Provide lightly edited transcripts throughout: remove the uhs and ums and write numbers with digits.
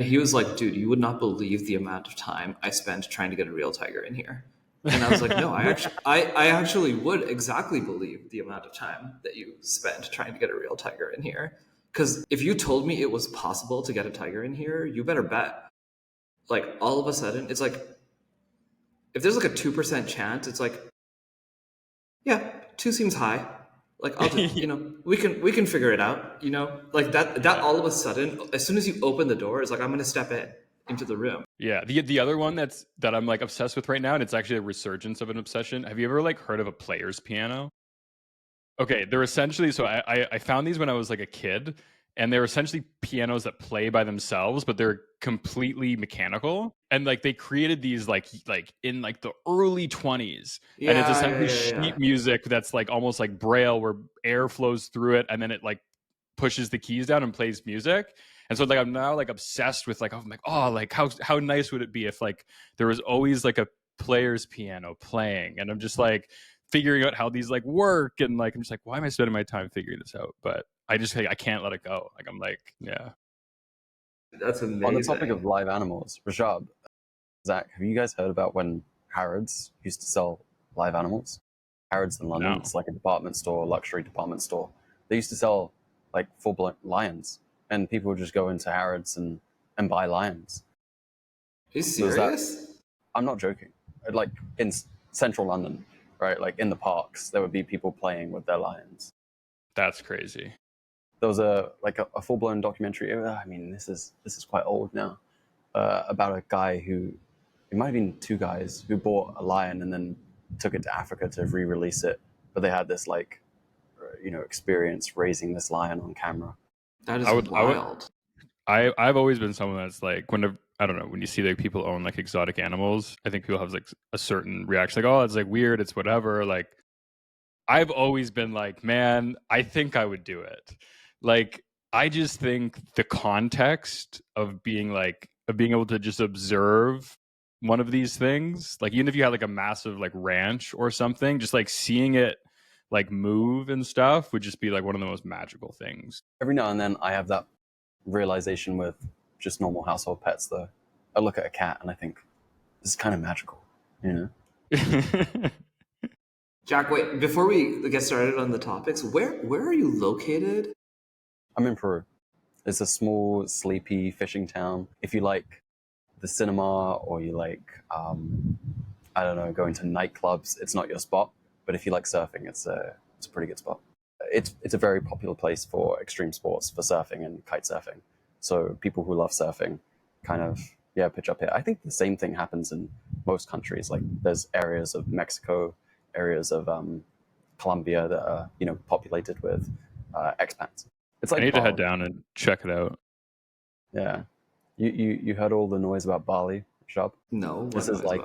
He was like, dude, you would not believe the amount of time I spent trying to get a real tiger in here. And I was like, no, I actually would exactly believe the amount of time that you spent trying to get a real tiger in here. Because if you told me it was possible to get a tiger in here, you better bet. Like, all of a sudden, it's like, if there's like a 2% chance, it's like, yeah, 2 seems high. Like, I'll just, we can figure it out, like that all of a sudden, as soon as you open the door, it's like, I'm going to step into the room. Yeah. The other one that I'm like obsessed with right now, and it's actually a resurgence of an obsession. Have you ever like heard of a player's piano? Okay. They're essentially, so I found these when I was like a kid, and they're essentially pianos that play by themselves, but they're completely mechanical. And like they created these like in like the early 20s. And it's essentially sheet music that's like almost like braille where air flows through it and then it like pushes the keys down and plays music. And so like I'm now like obsessed with like, I'm like, oh, like how nice would it be if like there was always like a player's piano playing, and I'm just like figuring out how these like work, and like I'm just like, why am I spending my time figuring this out? But I just I can't let it go. Like I'm like, yeah. That's amazing. On the topic of live animals, Rashab, Zach, have you guys heard about when Harrods used to sell live animals? Harrods in London, It's like a department store, luxury department store. They used to sell like full-blown lions, and people would just go into Harrods and buy lions. Are you serious? I'm not joking. Like in central London, right? Like in the parks, there would be people playing with their lions. That's crazy. There was a full-blown documentary. I mean, this is quite old now, about a guy who, it might have been 2 guys who bought a lion and then took it to Africa to re-release it. But they had this like, experience raising this lion on camera. That is wild. I've always been someone that's like, I don't know, when you see like people own like exotic animals, I think people have like a certain reaction, like, oh, it's like weird, it's whatever. Like, I've always been like, man, I think I would do it. Like, I just think the context of being able to just observe one of these things, like even if you had like a massive like ranch or something, just like seeing it like move and stuff would just be like one of the most magical things. Every now and then I have that realization with just normal household pets though. I look at a cat and I think, this is kind of magical, Jack, wait, before we get started on the topics, where are you located? I'm in Peru. It's a small, sleepy fishing town. If you like the cinema or you like, I don't know, going to nightclubs, it's not your spot. But if you like surfing, it's a pretty good spot. It's a very popular place for extreme sports, for surfing and kite surfing. So people who love surfing kind of, pitch up here. I think the same thing happens in most countries. Like there's areas of Mexico, areas of Colombia that are, populated with expats. It's like I need to head down and check it out. Yeah. You heard all the noise about Bali, Shop? No. This is like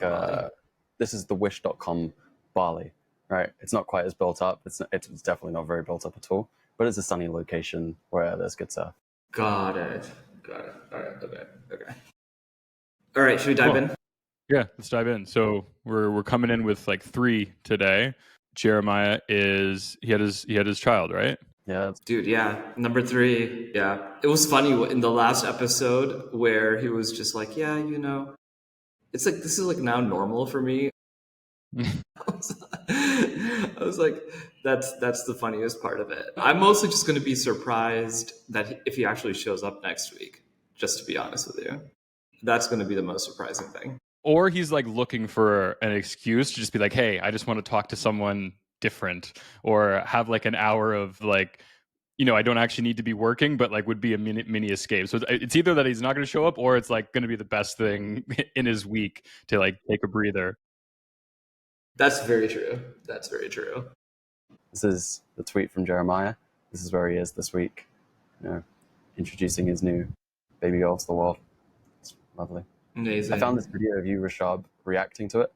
this is the wish.com Bali, right? It's not quite as built up. It's definitely not very built up at all, but it's a sunny location where there's good surf. Got it. All right. Okay. All right. Should we dive in? Yeah, let's dive in. So we're coming in with like 3 today. Jeremiah he had his child, right? Yeah. Dude, yeah. Number 3. Yeah. It was funny in the last episode where he was just like, yeah, it's like, this is like now normal for me. I was like, that's the funniest part of it. I'm mostly just going to be surprised that if he actually shows up next week, just to be honest with you. That's going to be the most surprising thing. Or he's like looking for an excuse to just be like, hey, I just want to talk to someone different, or have like an hour of like, I don't actually need to be working, but like would be a mini escape. So it's either that he's not going to show up, or it's like going to be the best thing in his week to like take a breather. That's very true. This is the tweet from Jeremiah. This is where he is this week, introducing his new baby girl to the world. It's lovely. Amazing. I found this video of you, Rashab, reacting to it.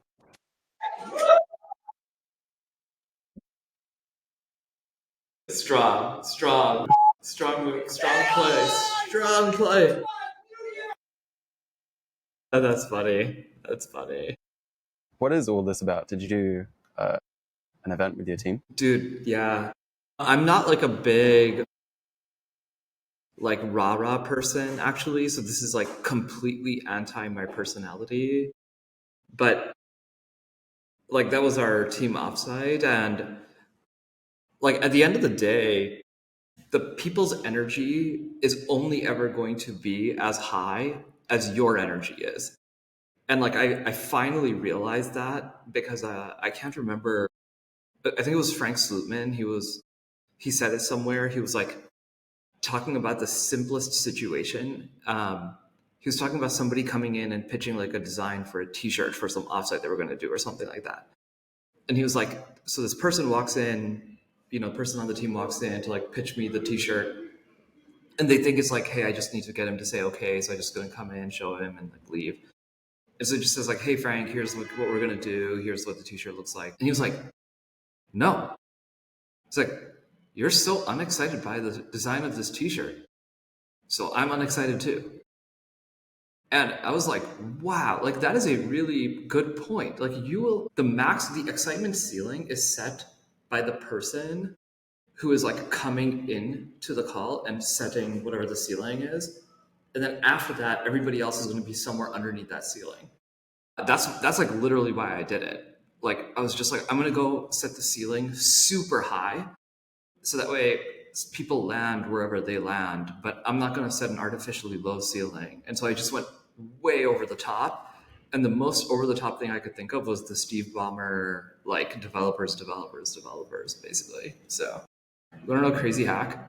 Strong play. Oh, that's funny. What is all this about? Did you do an event with your team? Dude, yeah. I'm not like a big like rah-rah person, actually. So this is like completely anti my personality. But like that was our team offsite. And like at the end of the day, the people's energy is only ever going to be as high as your energy is. And like I finally realized that because I can't remember. I think it was Frank Slootman. He said it somewhere. He was like talking about the simplest situation. He was talking about somebody coming in and pitching like a design for a T-shirt for some offsite they were going to do or something like that. And he was like, so this person walks in, person on the team walks in to like pitch me the T-shirt, and they think it's like, hey, I just need to get him to say okay, so I just gonna come in, show him, and like leave. And so it just says like, hey Frank, here's like what we're gonna do. Here's what the T-shirt looks like. And he was like, no. It's like, you're so unexcited by the design of this T-shirt, so I'm unexcited too. And I was like, wow, like that is a really good point. Like the excitement ceiling is set by the person who is like coming in to the call and setting whatever the ceiling is. And then after that, everybody else is going to be somewhere underneath that ceiling. That's like literally why I did it. Like I was just like, I'm going to go set the ceiling super high, so that way people land wherever they land, but I'm not going to set an artificially low ceiling. And so I just went way over the top. And the most over the top thing I could think of was the Steve Ballmer, like developers, basically. So you want to know a crazy hack?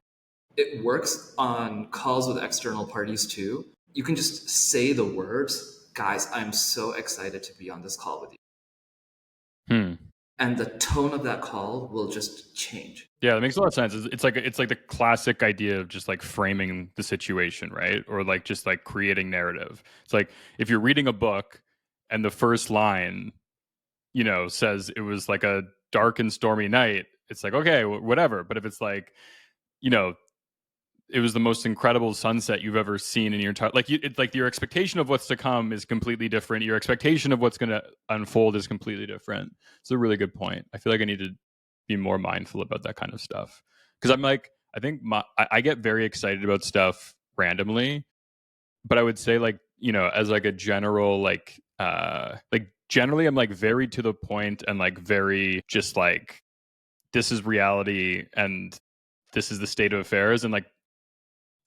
It works on calls with external parties too. You can just say the words, guys, I'm so excited to be on this call with you. And the tone of that call will just change. Yeah, that makes a lot of sense. It's like the classic idea of just like framing the situation, right? Or like just like creating narrative. It's like if you're reading a book and the first line, says it was like a dark and stormy night, it's like, okay, whatever. But if it's like, it was the most incredible sunset you've ever seen in your entire, like, it's like your expectation of what's to come is completely different. Your expectation of what's going to unfold is completely different. It's a really good point. I feel like I need to be more mindful about that kind of stuff, because I'm like, I think I get very excited about stuff randomly, but I would say like, as like a general like generally I'm like very to the point and like very just like, this is reality and this is the state of affairs. And like,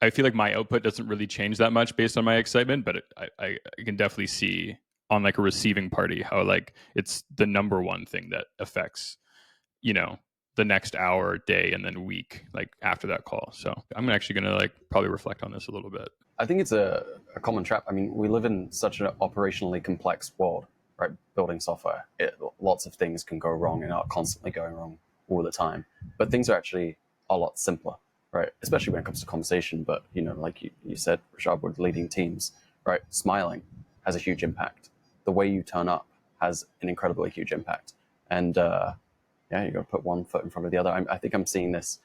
I feel like my output doesn't really change that much based on my excitement, but I can definitely see on like a receiving party how like it's the number one thing that affects, the next hour, day, and then week, like after that call. So I'm actually going to like probably reflect on this a little bit. I think it's a common trap. I mean, we live in such an operationally complex world, right? Building software, lots of things can go wrong and are constantly going wrong all the time. But things are actually a lot simpler, right? Especially when it comes to conversation. But, like you said, Rashad, with leading teams, right? Smiling has a huge impact. The way you turn up has an incredibly huge impact. And you got to put one foot in front of the other. I think I'm seeing this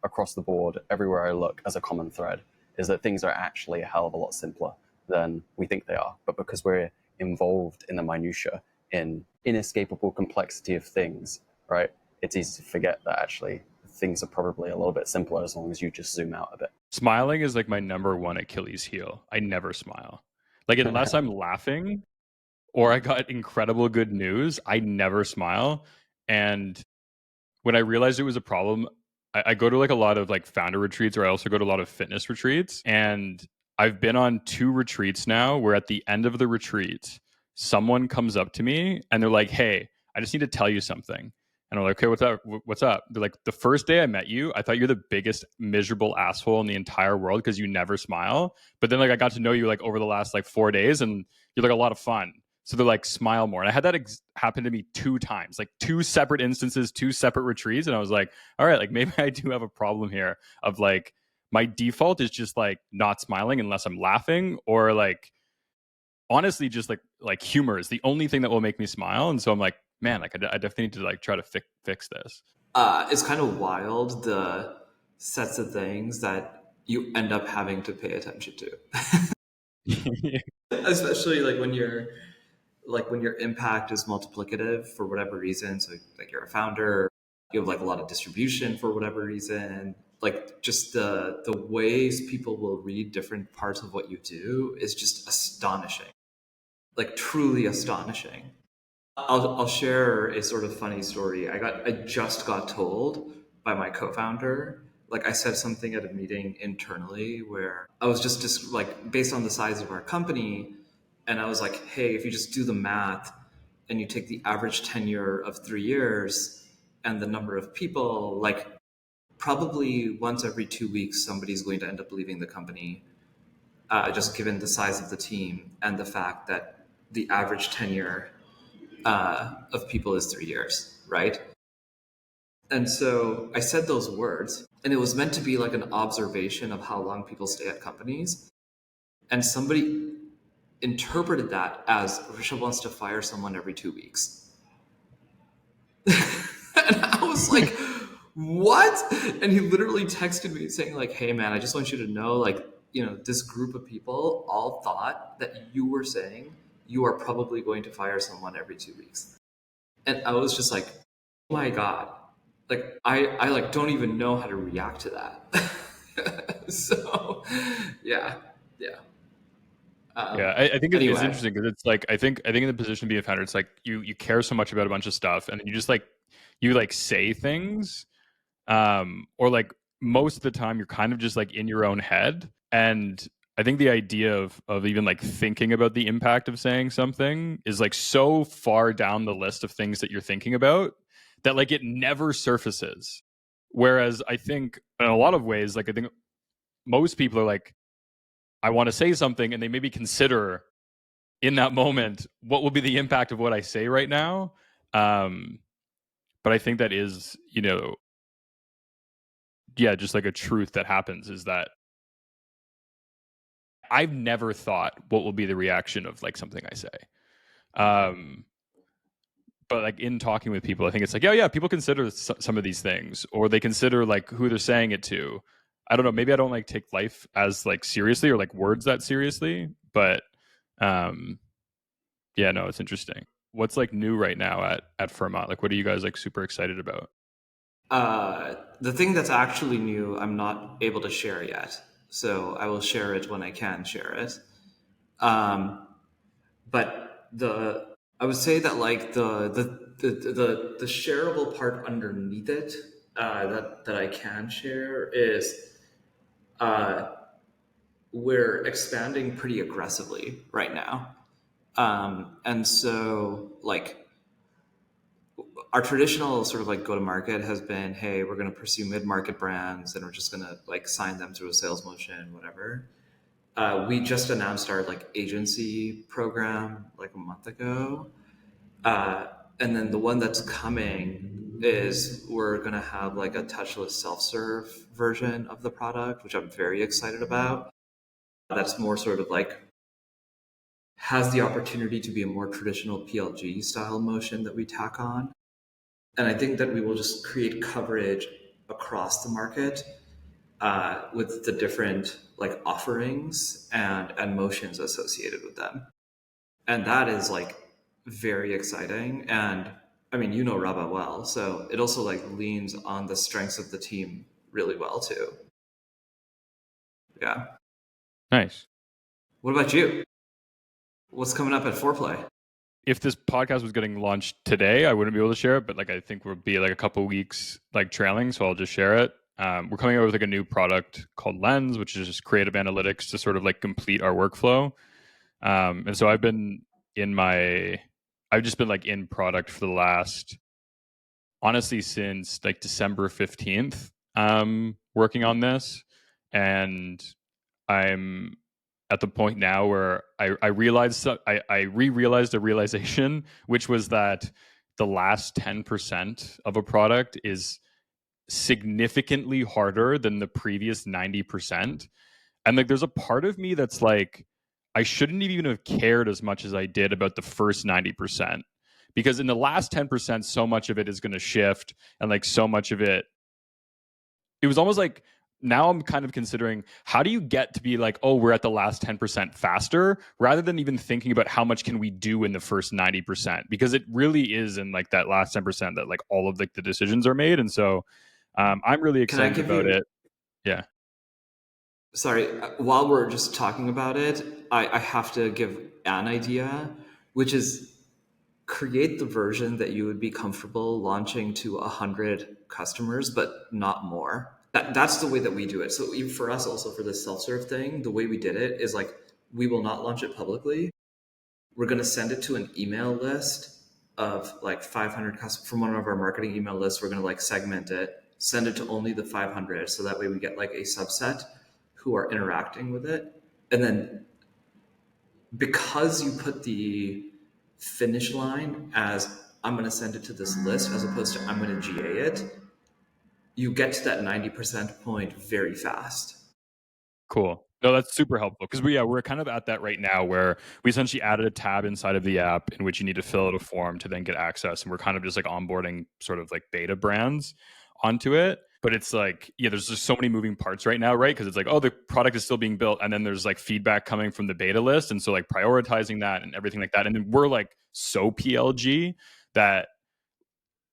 across the board, everywhere I look, as a common thread, is that things are actually a hell of a lot simpler than we think they are. But because we're involved in the minutia, in inescapable complexity of things, right? It's easy to forget that actually things are probably a little bit simpler as long as you just zoom out a bit. Smiling is like my number one Achilles heel. I never smile. Like unless I'm laughing or I got incredible good news, I never smile. And when I realized it was a problem, I go to like a lot of like founder retreats, or I also go to a lot of fitness retreats. And I've been on 2 retreats now where at the end of the retreat, someone comes up to me and they're like, hey, I just need to tell you something. And I'm like, okay, what's up? What's up? They're like, the first day I met you, I thought you're the biggest miserable asshole in the entire world because you never smile. But then like I got to know you like over the last like 4 days, and you're like a lot of fun. So they're like, smile more. And I had that happen to me 2 times, like 2 separate instances, 2 separate retreats. And I was like, all right, like maybe I do have a problem here of like, my default is just like not smiling unless I'm laughing, or like, honestly, just like humor is the only thing that will make me smile. And so I'm like, man, like I definitely need to like try to fix this. It's kind of wild, the sets of things that you end up having to pay attention to. Especially like when your impact is multiplicative for whatever reason. So like you're a founder, you have like a lot of distribution for whatever reason. like just the ways people will read different parts of what you do is just astonishing, like truly astonishing. I'll share a sort of funny story. I just got told by my co-founder, like I said something at a meeting internally where I was just like based on the size of our company, and I was like, hey, if you just do the math and you take the average tenure of 3 years and the number of people, like probably once every 2 weeks somebody's going to end up leaving the company, just given the size of the team and the fact that the average tenure of people is 3 years, right? And so I said those words, and it was meant to be like an observation of how long people stay at companies. And somebody interpreted that as Rishabh wants to fire someone every 2 weeks. And I was like, what? And he literally texted me saying like, hey man, I just want you to know, like, this group of people all thought that you were saying you are probably going to fire someone every 2 weeks. And I was just like, oh my God, like I like don't even know how to react to that. So yeah. Yeah, I think it's Anyway, interesting because it's like I think in the position of being a founder, it's like you care so much about a bunch of stuff, and then you just like say things, or like most of the time you're kind of just like in your own head. And I think the idea of even like thinking about the impact of saying something is like so far down the list of things that you're thinking about that like it never surfaces. Whereas I think in a lot of ways, like I think most people are like, I want to say something, and they maybe consider in that moment what will be the impact of what I say right now. But I think that is, just like a truth that happens is that I've never thought what will be the reaction of like something I say. But like in talking with people, I think it's like, yeah, people consider some of these things, or they consider like who they're saying it to. I don't know. Maybe I don't like take life as like seriously or like words that seriously, but yeah, no, it's interesting. What's like new right now at Fermat? Like, what are you guys like super excited about? The thing that's actually new, I'm not able to share yet. So I will share it when I can share it. But I would say that like the shareable part underneath it, that I can share is we're expanding pretty aggressively right now. And so like our traditional sort of like go to market has been, hey, we're going to pursue mid-market brands and we're just going to like sign them through a sales motion, whatever. We just announced our like agency program like a month ago. And then the one that's coming is we're going to have like a touchless self-serve version of the product, which I'm very excited about. That's more sort of like has the opportunity to be a more traditional PLG style motion that we tack on. And I think that we will just create coverage across the market with the different like offerings and motions associated with them. And that is like very exciting. And I mean, Rabba well, so it also like leans on the strengths of the team really well too. Yeah. Nice. What about you? What's coming up at Foreplay? If this podcast was getting launched today, I wouldn't be able to share it, but like I think we'll be like a couple weeks like trailing, so I'll just share it. We're coming out with like a new product called Lens, which is just creative analytics to sort of like complete our workflow. And so I've just been like in product for the last, honestly, since like December 15th, working on this. And I'm at the point now where I realized I realized a realization, which was that the last 10% of a product is significantly harder than the previous 90%. And like there's a part of me that's like, I shouldn't even have cared as much as I did about the first 90%. Because in the last 10%, so much of it is going to shift, and like so much of it was almost like, now I'm kind of considering how do you get to be like, oh, we're at the last 10% faster, rather than even thinking about how much can we do in the first 90%, because it really is in like that last 10% that like all of like the decisions are made. And so I'm really excited about it. Yeah. Sorry, while we're just talking about it, I have to give an idea, which is create the version that you would be comfortable launching to 100 customers, but not more. That's the way that we do it. So even for us, also for this self-serve thing, the way we did it is like, we will not launch it publicly. We're going to send it to an email list of like 500 customers from one of our marketing email lists. We're going to like segment it, send it to only the 500. So that way we get like a subset who are interacting with it. And then because you put the finish line as I'm going to send it to this list as opposed to I'm going to GA it, you get to that 90% point very fast. Cool. No, that's super helpful because we're kind of at that right now where we essentially added a tab inside of the app in which you need to fill out a form to then get access, and we're kind of just like onboarding sort of like beta brands onto it. But it's like, yeah, there's just so many moving parts right now, right? Because it's like, oh, the product is still being built, and then there's like feedback coming from the beta list, and so like prioritizing that and everything like that, and then we're like so PLG that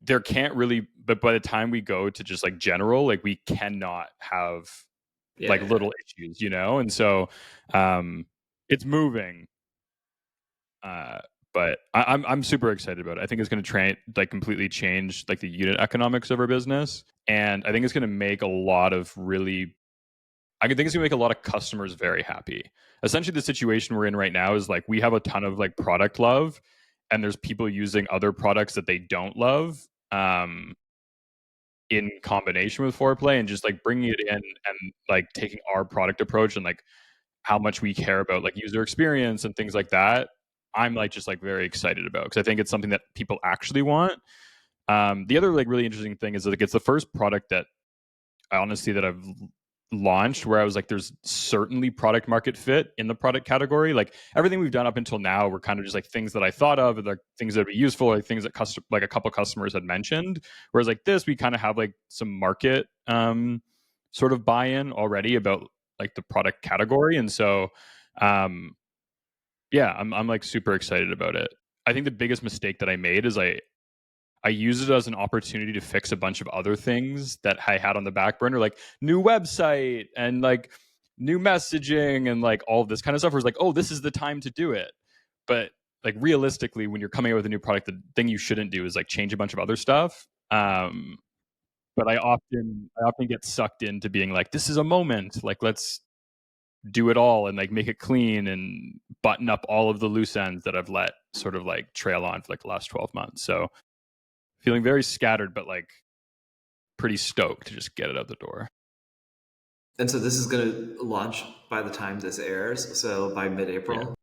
there can't really, but by the time we go to just like general, like we cannot have like little issues, you know? And so it's moving. But I'm super excited about it. I think it's going to like completely change like the unit economics of our business. And I think it's going to make a lot of I think it's going to make a lot of customers very happy. Essentially, the situation we're in right now is like we have a ton of like product love, and there's people using other products that they don't love. In combination with Foreplay, and just like bringing it in and like taking our product approach and like how much we care about like user experience and things like that, I'm like just like very excited about, because I think it's something that people actually want. The other like really interesting thing is that like, it's the first product that honestly that I've launched where I was like, there's certainly product market fit in the product category. Like everything we've done up until now were kind of just like things that I thought of, or like things that would be useful, or like things that like a couple customers had mentioned. Whereas like this, we kind of have like some market sort of buy-in already about like the product category. And so yeah, I'm like super excited about it. I think the biggest mistake that I made is I used it as an opportunity to fix a bunch of other things that I had on the back burner, like new website and like new messaging and like all of this kind of stuff. Where it's like, oh, this is the time to do it. But like realistically, when you're coming out with a new product, the thing you shouldn't do is like change a bunch of other stuff. But I often get sucked into being like, this is a moment, like let's do it all and like make it clean and button up all of the loose ends that I've let sort of like trail on for like the last 12 months. So feeling very scattered, but like pretty stoked to just get it out the door. And so this is going to launch by the time this airs, so by mid-April.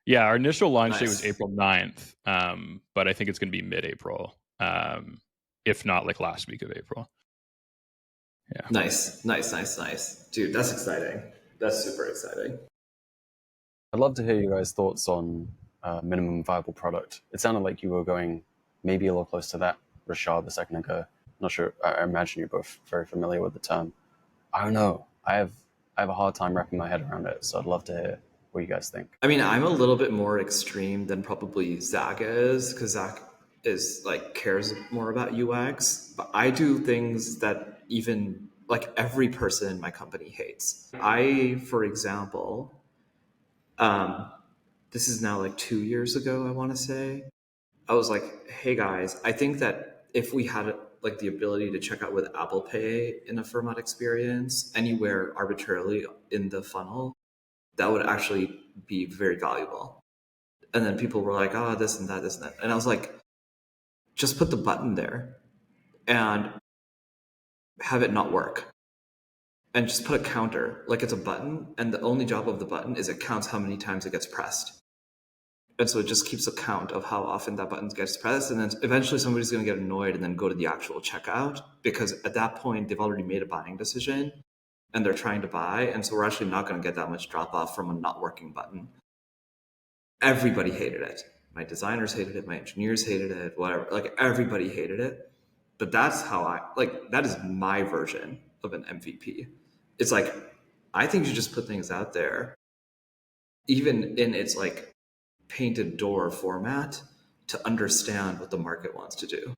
Yeah, our initial launch date was April 9th, but I think it's going to be mid-April, if not like last week of April. Yeah. Nice. Dude, that's exciting. That's super exciting. I'd love to hear you guys' thoughts on minimum viable product. It sounded like you were going maybe a little close to that, Rashad, a second ago. Not sure. I imagine you're both very familiar with the term. I don't know. I have a hard time wrapping my head around it, so I'd love to hear what you guys think. I mean, I'm a little bit more extreme than probably Zach is, because Zach is like cares more about UX, but I do things that even like every person in my company hates. For example, this is now like 2 years ago, I want to say, I was like, hey guys, I think that if we had like the ability to check out with Apple Pay in a Fermat experience anywhere arbitrarily in the funnel, that would actually be very valuable. And then people were like, oh, this and that. And I was like, just put the button there and have it not work. And just put a counter, like it's a button. And the only job of the button is it counts how many times it gets pressed. And so it just keeps a count of how often that button gets pressed. And then eventually somebody's going to get annoyed and then go to the actual checkout, because at that point, they've already made a buying decision and they're trying to buy. And so we're actually not going to get that much drop off from a not working button. Everybody hated it. My designers hated it. My engineers hated it, whatever. Like everybody hated it. But that's how that is my version of an MVP. It's like, I think you just put things out there, even in its like painted door format, to understand what the market wants to do.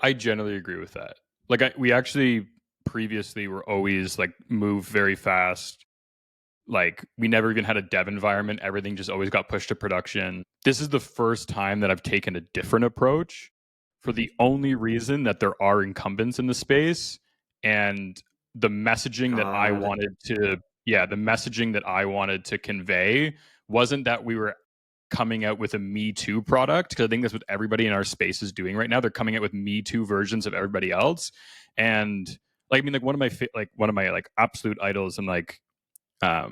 I generally agree with that. Like we actually previously were always like move very fast. Like we never even had a dev environment. Everything just always got pushed to production. This is the first time that I've taken a different approach for the only reason that there are incumbents in the space, and the messaging that I wanted to convey wasn't that we were coming out with a Me Too product, because I think that's what everybody in our space is doing right now. They're coming out with Me Too versions of everybody else, and like I mean, like one of my like absolute idols, and like I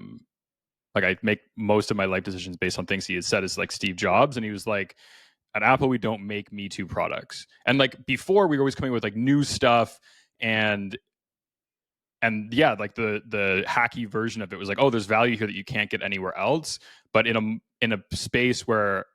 make most of my life decisions based on things he has said, is like Steve Jobs, and he was like, at Apple we don't make Me Too products, and like before we were always coming with like new stuff, and yeah, like the hacky version of it was like, oh, there's value here that you can't get anywhere else. But in a space where,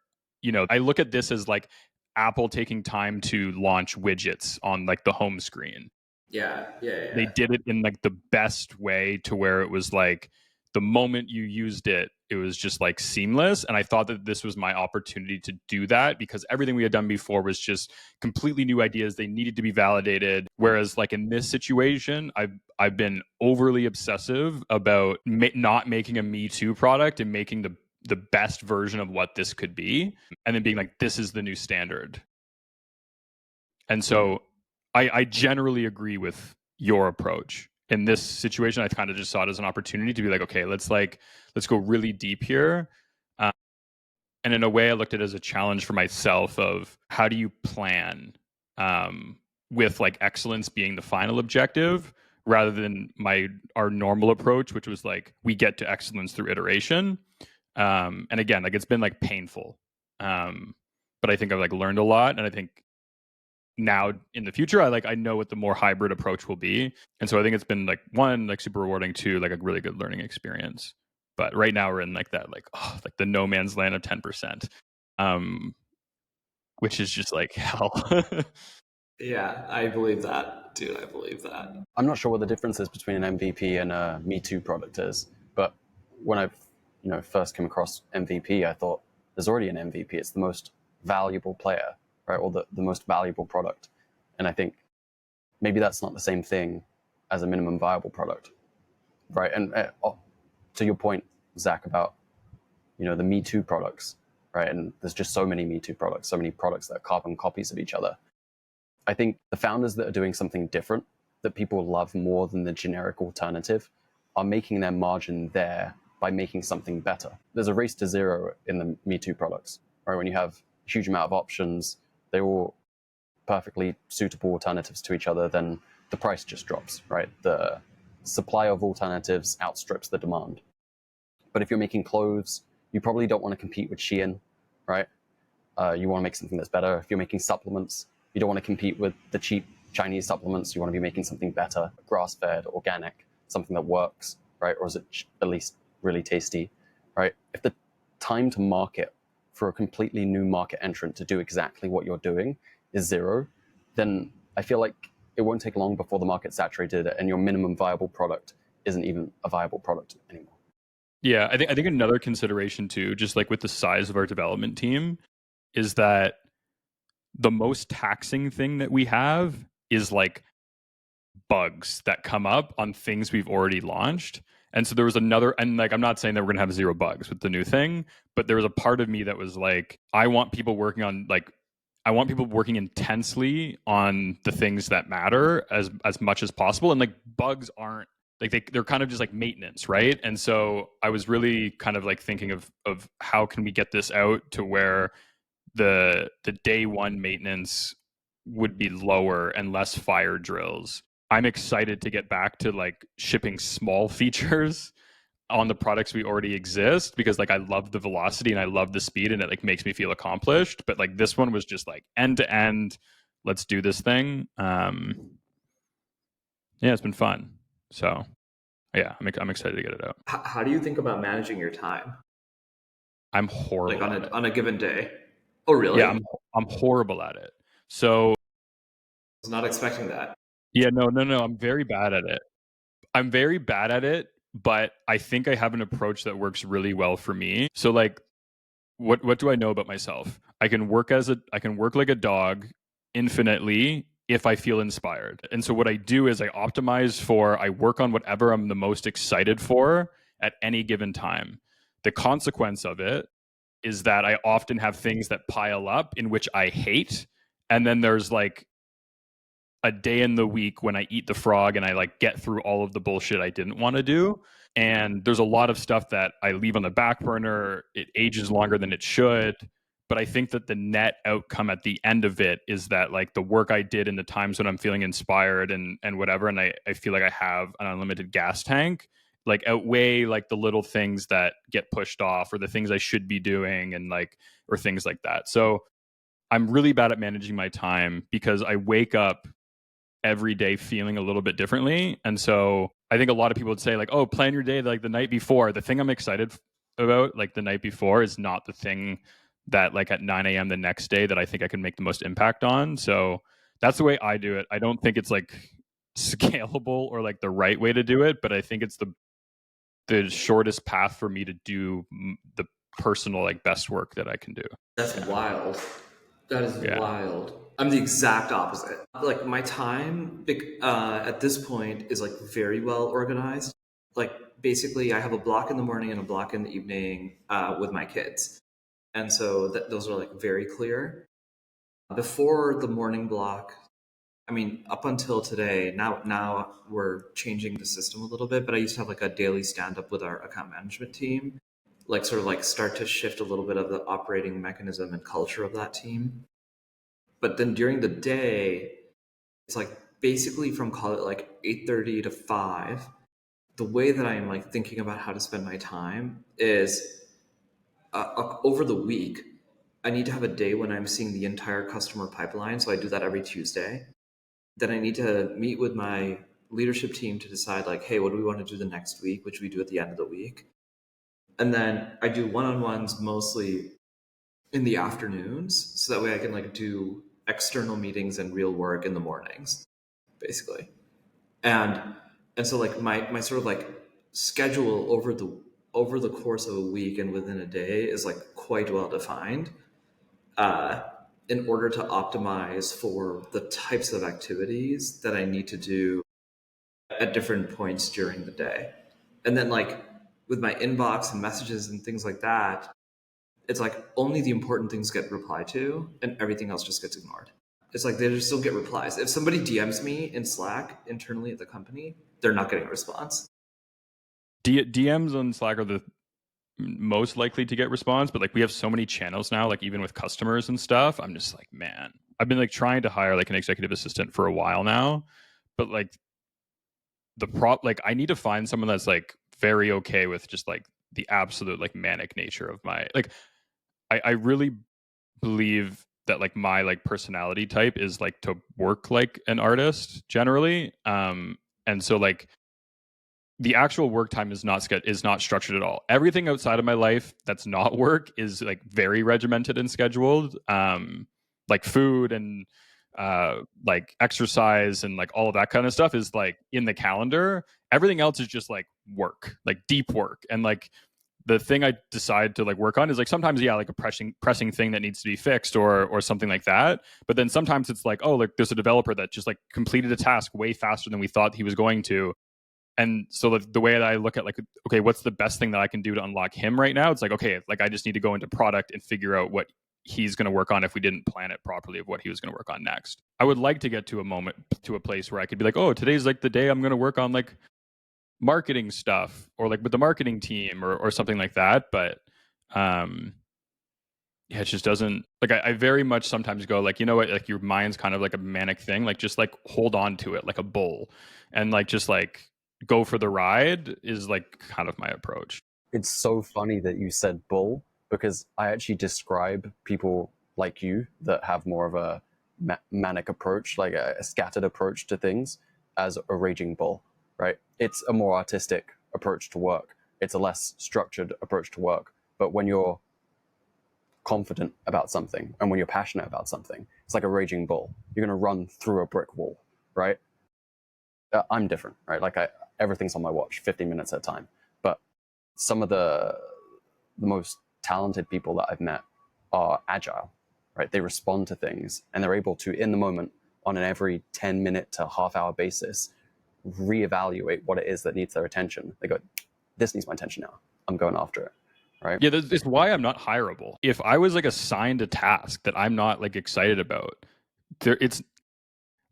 you know, I look at this as like Apple taking time to launch widgets on like the home screen. Yeah. They did it in like the best way, to where it was like the moment you used it, it was just like seamless. And I thought that this was my opportunity to do that, because everything we had done before was just completely new ideas. They needed to be validated. Whereas like in this situation, I've been overly obsessive about not making a Me Too product and making the best version of what this could be, and then being like, this is the new standard. And so I generally agree with your approach. In this situation, I kind of just saw it as an opportunity to be like, okay, let's go really deep here. And in a way, I looked at it as a challenge for myself of how do you plan with like excellence being the final objective, rather than our normal approach, which was like, we get to excellence through iteration. And again, like it's been like painful. But I think I've like learned a lot. And I think now in the future, I know what the more hybrid approach will be. And so I think it's been like, one, like super rewarding, two, like a really good learning experience. But right now we're in like that, like the no man's land of 10%, which is just like hell. Yeah, I believe that, dude. I believe that. I'm not sure what the difference is between an MVP and a Me Too product is, but when I first came across MVP, I thought there's already an MVP. It's the most valuable player, right? Or the most valuable product. And I think maybe that's not the same thing as a minimum viable product, right? And to your point, Zach, about the Me Too products, right? And there's just so many Me Too products, so many products that are carbon copies of each other. I think the founders that are doing something different, that people love more than the generic alternative, are making their margin there by making something better. There's a race to zero in the Me Too products, right? When you have a huge amount of options, they're all perfectly suitable alternatives to each other, then the price just drops, right? The supply of alternatives outstrips the demand. But if you're making clothes, you probably don't want to compete with Shein, right? You want to make something that's better. If you're making supplements, you don't want to compete with the cheap Chinese supplements. You want to be making something better, grass-fed, organic, something that works, right? Or is it at least really tasty, right? If the time to market for a completely new market entrant to do exactly what you're doing is zero, then I feel like it won't take long before the market's saturated and your minimum viable product isn't even a viable product anymore. Yeah, I think another consideration too, just like with the size of our development team, is that the most taxing thing that we have is like bugs that come up on things we've already launched. And so there was another, and like, I'm not saying that we're gonna have zero bugs with the new thing, but there was a part of me that was like, I want people working intensely on the things that matter as much as possible. And like bugs aren't like, they're kind of just like maintenance, right? And so I was really kind of like thinking of how can we get this out to where the day one maintenance would be lower and less fire drills. I'm excited to get back to like shipping small features on the products we already exist, because like I love the velocity and I love the speed, and it like makes me feel accomplished. But like this one was just like end to end, let's do this thing. Yeah, it's been fun. So yeah, I'm excited to get it out. How do you think about managing your time? I'm horrible. Like on a given day. Oh, really? Yeah, I'm horrible at it. So I was not expecting that. yeah, no. I'm very bad at it, but I think I have an approach that works really well for me. So like, what do I know about myself? I can work like a dog infinitely if I feel inspired. And so what I do is I work on whatever I'm the most excited for at any given time. The consequence of it is that I often have things that pile up in which I hate. And then there's like a day in the week when I eat the frog and I like get through all of the bullshit I didn't want to do. And there's a lot of stuff that I leave on the back burner. It ages longer than it should. But I think that the net outcome at the end of it is that like the work I did in the times when I'm feeling inspired and whatever, and I feel like I have an unlimited gas tank, like outweigh like the little things that get pushed off or the things I should be doing and like, or things like that. So I'm really bad at managing my time because I wake up every day feeling a little bit differently. And so I think a lot of people would say like, oh, plan your day like the night before. The thing I'm excited about like the night before is not the thing that like at 9 a.m. the next day that I think I can make the most impact on. So that's the way I do it. I don't think it's like scalable or like the right way to do it, but I think it's the shortest path for me to do the personal like best work that I can do. That's wild. That is wild. I'm the exact opposite. Like my time at this point is like very well organized. Like basically I have a block in the morning and a block in the evening with my kids. And so those are like very clear. Before the morning block, I mean, up until today, now we're changing the system a little bit, but I used to have like a daily stand-up with our account management team, like sort of like start to shift a little bit of the operating mechanism and culture of that team. But then during the day, it's like basically from call it like 8:30 to 5. The way that I'm like thinking about how to spend my time is over the week, I need to have a day when I'm seeing the entire customer pipeline. So I do that every Tuesday. Then I need to meet with my leadership team to decide like, hey, what do we want to do the next week, which we do at the end of the week. And then I do one-on-ones mostly in the afternoons. So that way I can like do external meetings and real work in the mornings, basically. And so like my sort of like schedule over the course of a week and within a day is like quite well defined in order to optimize for the types of activities that I need to do at different points during the day. And then like with my inbox and messages and things like that, it's like only the important things get replied to and everything else just gets ignored. It's like they just still get replies. If somebody DMs me in Slack internally at the company, they're not getting a response. DMs on Slack are the most likely to get response, but like we have so many channels now, like even with customers and stuff, I'm just like, man, I've been like trying to hire like an executive assistant for a while now, but like like I need to find someone that's like very okay with just like the absolute like manic nature of my like I really believe that like my like personality type is like to work like an artist generally. And so like the actual work time is not structured at all. Everything outside of my life that's not work is like very regimented and scheduled. Like food and like exercise and like all of that kind of stuff is like in the calendar. Everything else is just like work, like deep work. And like the thing I decide to like work on is like sometimes like a pressing thing that needs to be fixed or something like that. But then sometimes it's like, oh, like there's a developer that just like completed a task way faster than we thought he was going to. And so the way that I look at like, okay, what's the best thing that I can do to unlock him right now? It's like, okay, like I just need to go into product and figure out what he's going to work on if we didn't plan it properly of what he was going to work on next. I would like to get to a place where I could be like, oh, today's like the day I'm going to work on like marketing stuff or like with the marketing team or something like that. But yeah, it just doesn't like I very much sometimes go like, you know what, like your mind's kind of like a manic thing, like just like hold on to it like a bull and like just like go for the ride is like kind of my approach. It's so funny that you said bull because I actually describe people like you that have more of a manic approach, like a scattered approach to things as a raging bull, right? It's a more artistic approach to work. It's a less structured approach to work. But when you're confident about something and when you're passionate about something, it's like a raging bull. You're going to run through a brick wall, right? I'm different, right? Like everything's on my watch, 15 minutes at a time. But some of the most talented people that I've met are agile, right? They respond to things and they're able to, in the moment, on an every 10-minute to half-hour basis reevaluate what it is that needs their attention. They go, this needs my attention now. I'm going after it. Right? Yeah, it's why I'm not hireable. If I was like assigned a task that I'm not like excited about, it's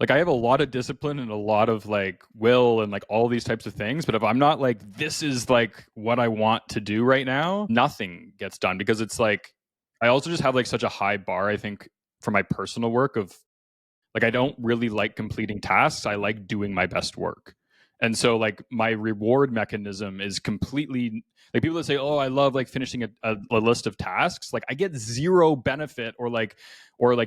like I have a lot of discipline and a lot of like will and like all these types of things. But if I'm not like, this is like what I want to do right now, nothing gets done, because it's like, I also just have like such a high bar, I think, for my personal work of like, I don't really like completing tasks. I like doing my best work. And so like my reward mechanism is completely like, people that say, oh, I love like finishing a list of tasks. Like I get zero benefit or like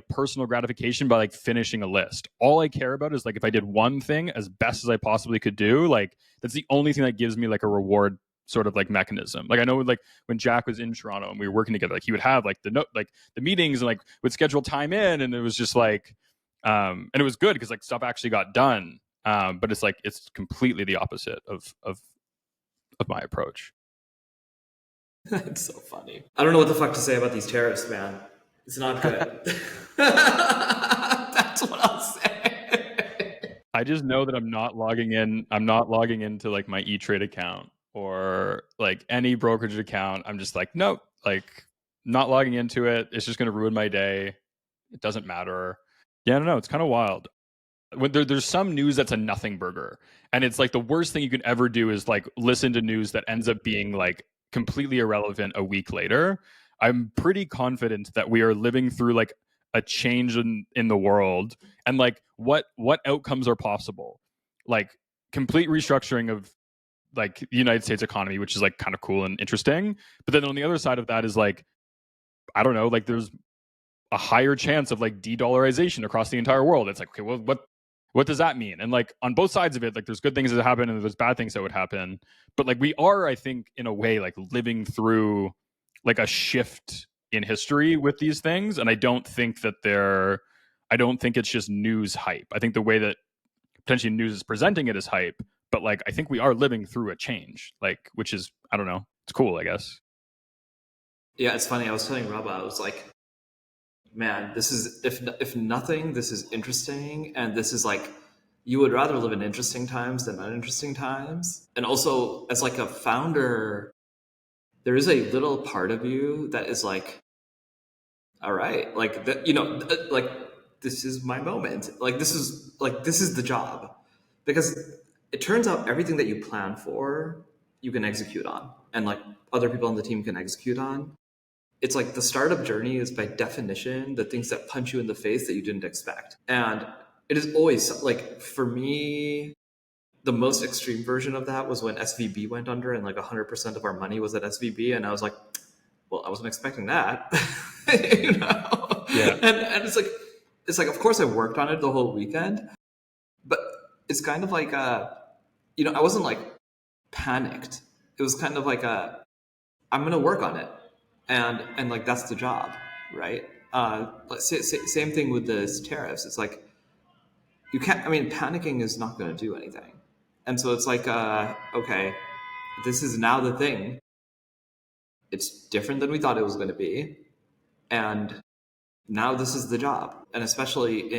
personal gratification by like finishing a list. All I care about is like, if I did one thing as best as I possibly could do, like that's the only thing that gives me like a reward sort of like mechanism. Like I know like when Jack was in Toronto and we were working together, like he would have like the meetings and like would schedule time in, and it was just like, and it was good because like stuff actually got done. But it's like, it's completely the opposite of my approach. That's so funny. I don't know what the fuck to say about these tariffs, man. It's not good. That's what I'll say. I just know that I'm not logging in. I'm not logging into like my E-Trade account or like any brokerage account. I'm just like, nope, like not logging into it. It's just going to ruin my day. It doesn't matter. Yeah, I don't know. It's kind of wild. When there's some news that's a nothing burger, and it's like the worst thing you can ever do is like listen to news that ends up being like completely irrelevant a week later. I'm pretty confident that we are living through like a change in the world, and like what outcomes are possible, like complete restructuring of like the United States economy, which is like kind of cool and interesting. But then on the other side of that is like, I don't know, like there's a higher chance of like de-dollarization across the entire world. It's like, okay, well, what does that mean? And like on both sides of it, like there's good things that happen and there's bad things that would happen. But like we are, I think, in a way, like living through like a shift in history with these things. And I don't think it's just news hype. I think the way that potentially news is presenting it as hype, but like I think we are living through a change, like, which is, I don't know, it's cool, I guess. Yeah, it's funny. I was telling Rabba, I was like, man, this is, if nothing, this is interesting. And this is like, you would rather live in interesting times than uninteresting times. And also, as like a founder, there is a little part of you that is like, all right, like that, like this is my moment. Like this is the job. Because it turns out everything that you plan for, you can execute on. And like other people on the team can execute on. It's like the startup journey is by definition the things that punch you in the face that you didn't expect. And it is always like, for me, the most extreme version of that was when SVB went under and like 100% of our money was at SVB. And I was like, well, I wasn't expecting that. Yeah. And it's like, of course I worked on it the whole weekend, but it's kind of like, I wasn't like panicked. It was kind of like I'm going to work on it. And like, that's the job, right? Same thing with the tariffs. It's like, you can't, panicking is not going to do anything. And so it's like, okay, this is now the thing. It's different than we thought it was going to be. And now this is the job. And especially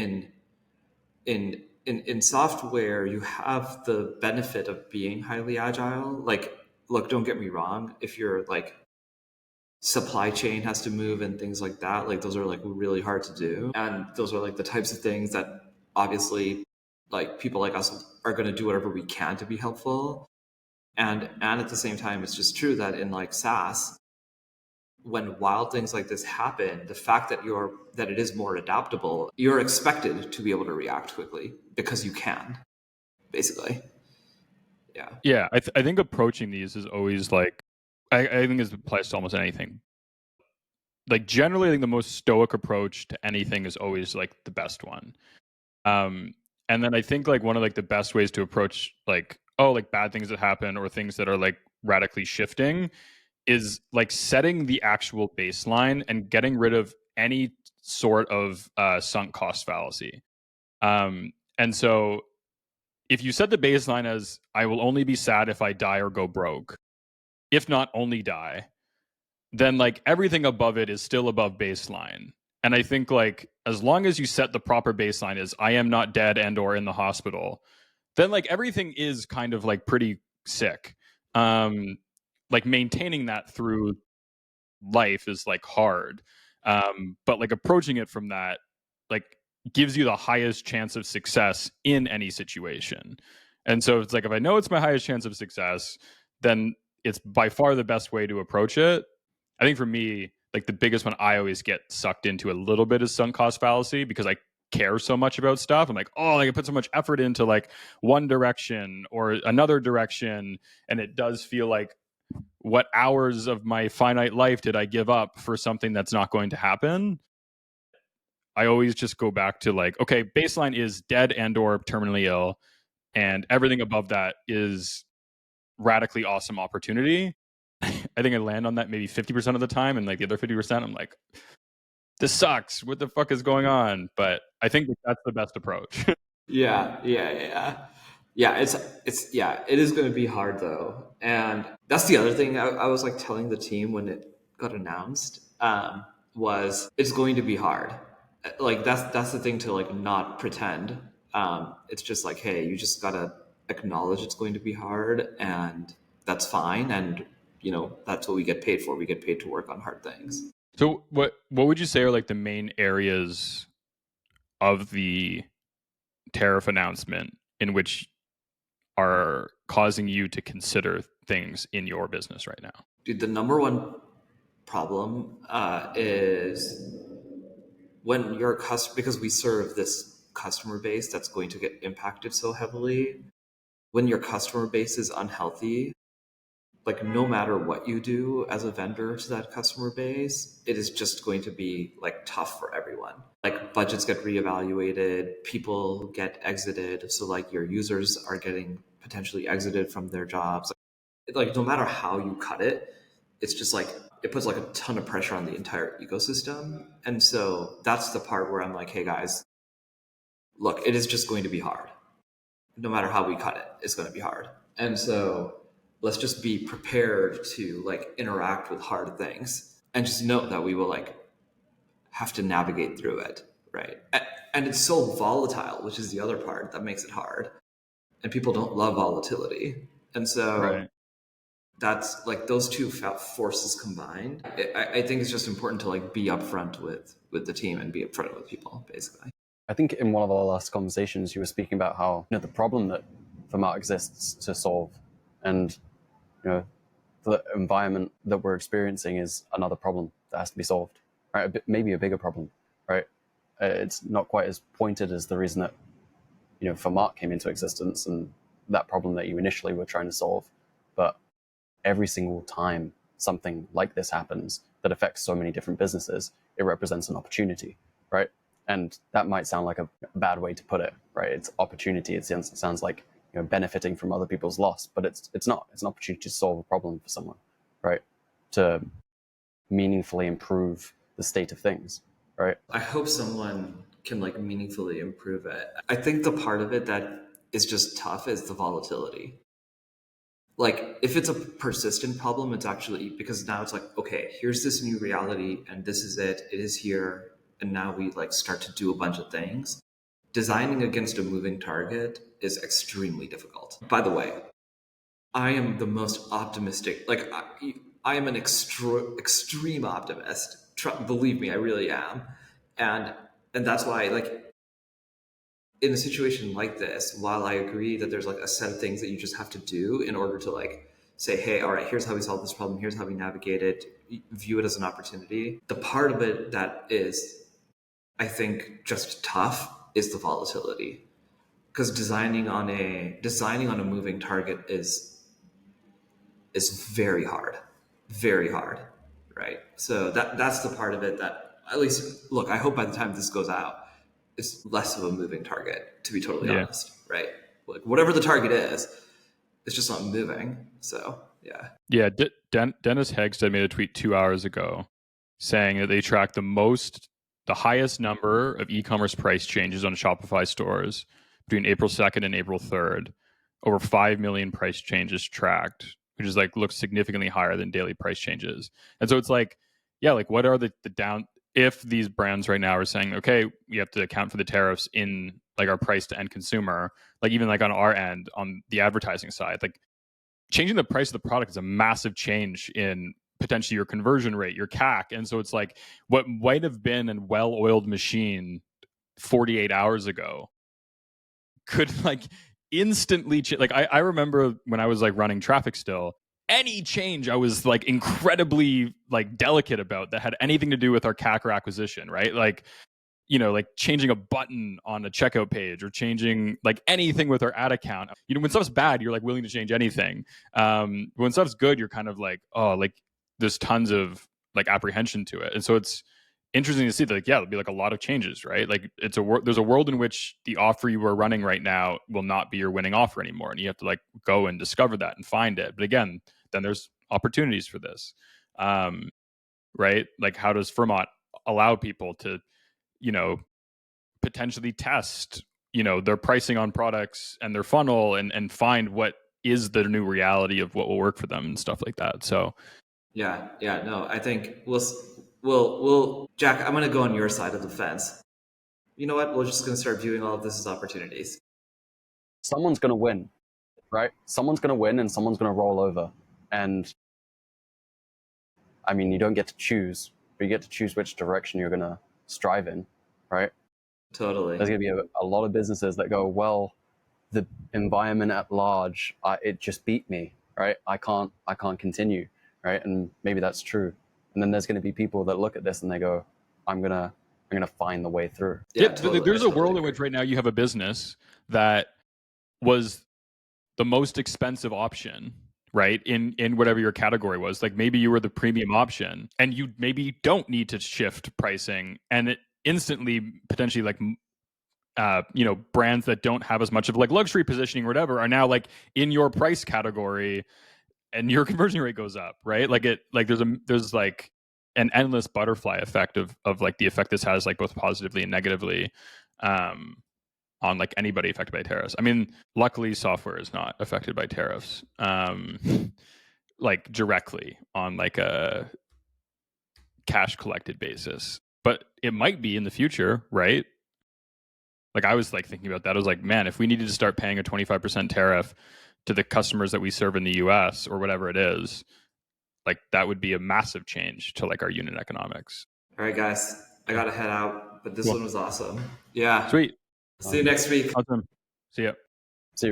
in software, you have the benefit of being highly agile. Like, look, don't get me wrong. If you're like, supply chain has to move and things like that, like those are like really hard to do. And those are like the types of things that obviously like people like us are going to do whatever we can to be helpful. And at the same time, it's just true that in like SaaS, when wild things like this happen, the fact that it is more adaptable, you're expected to be able to react quickly because you can, basically. Yeah, I think approaching these is always like, I think this applies to almost anything. Like generally, I think the most stoic approach to anything is always like the best one. And then I think like one of like the best ways to approach like, oh, like bad things that happen or things that are like radically shifting is like setting the actual baseline and getting rid of any sort of sunk cost fallacy. And so if you set the baseline as I will only be sad if I die or go broke, if not only die, then like everything above it is still above baseline. And I think like as long as you set the proper baseline as I am not dead and or in the hospital, then like everything is kind of like pretty sick. Like maintaining that through life is like hard. But like approaching it from that like gives you the highest chance of success in any situation. And so it's like if I know it's my highest chance of success, then it's by far the best way to approach it. I think for me, like the biggest one I always get sucked into a little bit is sunk cost fallacy because I care so much about stuff. I'm like, oh, like I put so much effort into like one direction or another direction. And it does feel like what hours of my finite life did I give up for something that's not going to happen? I always just go back to like, okay, baseline is dead and or terminally ill. And everything above that is radically awesome opportunity. I think I land on that maybe 50% of the time, and like the other 50%, I'm like, this sucks. What the fuck is going on? But I think that's the best approach. Yeah. It is going to be hard though, and that's the other thing I was like telling the team when it got announced was it's going to be hard. Like that's the thing to like not pretend. It's just like, hey, you just gotta acknowledge it's going to be hard, and that's fine. And that's what we get paid for. We get paid to work on hard things. So what would you say are like the main areas of the tariff announcement in which are causing you to consider things in your business right now? Dude, the number one problem is when your customer, because we serve this customer base that's going to get impacted so heavily. When your customer base is unhealthy, like no matter what you do as a vendor to that customer base, it is just going to be like tough for everyone. Like budgets get reevaluated, people get exited. So like your users are getting potentially exited from their jobs. Like no matter how you cut it, it's just like it puts like a ton of pressure on the entire ecosystem. And so that's the part where I'm like, hey guys, look, it is just going to be hard. No matter how we cut it, it's going to be hard. And so let's just be prepared to like interact with hard things and just know that we will like have to navigate through it, right? And it's so volatile, which is the other part that makes it hard. And people don't love volatility. And so that's like those two forces combined. I think it's just important to like be upfront with the team and be upfront with people, basically. I think in one of our last conversations, you were speaking about how the problem that Fermat exists to solve, and the environment that we're experiencing is another problem that has to be solved, right? Maybe a bigger problem, right? It's not quite as pointed as the reason that Fermat came into existence and that problem that you initially were trying to solve, but every single time something like this happens that affects so many different businesses, it represents an opportunity, right? And that might sound like a bad way to put it, right? It's opportunity. It sounds like benefiting from other people's loss, but it's not. It's an opportunity to solve a problem for someone, right? To meaningfully improve the state of things, right? I hope someone can like meaningfully improve it. I think the part of it that is just tough is the volatility. Like if it's a persistent problem, it's actually because now it's like, okay, here's this new reality and this is it. It is here. And now we like start to do a bunch of things. Designing against a moving target is extremely difficult. By the way, I am the most optimistic. Like I am an extreme optimist. Believe me, I really am. And that's why like in a situation like this, while I agree that there's like a set of things that you just have to do in order to like say, hey, all right, here's how we solve this problem. Here's how we navigate it. View it as an opportunity. The part of it that is, I think, just tough is the volatility, because designing on a moving target is very hard, right? So that's the part of it that, at least, look, I hope by the time this goes out, it's less of a moving target, to be totally honest, right? Like whatever the target is, it's just not moving. So yeah. Dennis Hegstead made a tweet 2 hours ago saying that they track the highest number of e-commerce price changes on Shopify stores between April 2nd and April 3rd. Over 5 million price changes tracked, which is like looks significantly higher than daily price changes. And so it's like, yeah, like what are the down? if these brands right now are saying, okay, we have to account for the tariffs in like our price to end consumer, like even like on our end, on the advertising side, like changing the price of the product is a massive change in potentially your conversion rate, your CAC. And so it's like what might have been a well-oiled machine 48 hours ago could like instantly like I remember when I was like running traffic still, any change I was like incredibly like delicate about that had anything to do with our CAC or acquisition, right? Like, you know, like changing a button on a checkout page or changing like anything with our ad account. You know, when stuff's bad, you're like willing to change anything. When stuff's good, you're kind of like, oh, like there's tons of like apprehension to it. And so it's interesting to see that, like, yeah, there'll be like a lot of changes, right? Like it's there's a world in which the offer you are running right now will not be your winning offer anymore. And you have to like go and discover that and find it. But again, then there's opportunities for this. Right? Like how does Fermat allow people to, you know, potentially test, you know, their pricing on products and their funnel and find what is the new reality of what will work for them and stuff like that. So yeah, no, I think we'll Jack, I'm going to go on your side of the fence. You know what? We're just going to start viewing all of this as opportunities. Someone's going to win, right? Someone's going to win and someone's going to roll over. And I mean, you don't get to choose, but you get to choose which direction you're going to strive in, right? Totally. There's going to be a lot of businesses that go, well, the environment at large, it just beat me, right? I can't continue, right? And maybe that's true. And then there's going to be people that look at this and they go, I'm gonna find the way through. yeah, totally. There's a world in which right now you have a business that was the most expensive option, right? In whatever your category was. Like maybe you were the premium option and you maybe don't need to shift pricing, and it instantly potentially like you know, brands that don't have as much of like luxury positioning or whatever are now like in your price category and your conversion rate goes up, right? Like it like there's like an endless butterfly effect of like the effect this has like both positively and negatively on like anybody affected by tariffs. I mean, luckily software is not affected by tariffs like directly on like a cash collected basis, but it might be in the future, right? Like I was like thinking about that. I was like, man, if we needed to start paying a 25% tariff to the customers that we serve in the US or whatever it is, like that would be a massive change to like our unit economics. All right, guys, I got to head out, but this one was awesome. Yeah. Sweet. See you next week. Awesome. See ya. See you.